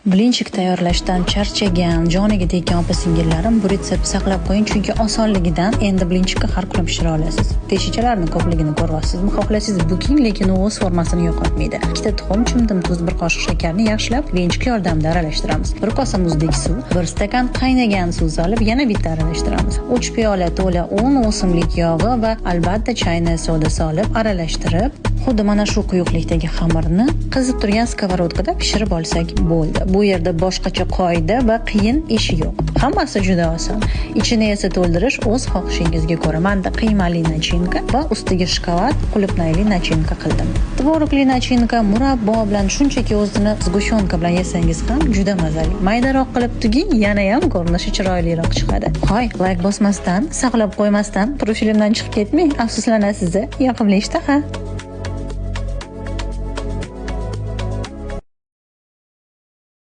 Blinchik tayyorlashdan charchagan, joniga tekkan opa-singillarim bu retseptni saqlab qo'ying, chunki osonligidan endi blinchikni har kuni pishira olasiz. Teshichalarning ko'pligini ko'ryapsizmi? Xohlasangiz buking, lekin u o'z formasini yo'qotmaydi. 2 tuxum, chimdim tuz, 1 qoshiq shakarni yaxshilab blinchik yordamida aralashtiramiz. 1 kosa muzdek suv, 1 stakan qaynagan suv solib yana bitta aralashtiramiz. 3 piyola to'la un, o'simlik yog'i va albatta chaynak soda solib aralashtirib, xuddi mana shu quyuqlikdagi xamirni qizib turgan skоворodkada pishirib olsak bo'ldi. Bu yerda boshqacha qoida va qiyin ish yo'q. Hammasi juda oson. Ichini esa to'ldirish o'z xohishingizga ko'ra. Menda qiymali nachinka va ustiga shokolad qulupnayli nachinka qildim. Tvorogli nachinka murabbo bilan shunchaki o'zini zgushonka bilan yesangiz ham juda mazali. Maydaroq qilib tuging, yana ham ko'rinishi chiroyliroq chiqadi. Hoy, like bosmasdan, saqlab qo'ymasdan profilimdan chiqib ketmang. Afsuslanasiz, yoqimli ishtaha.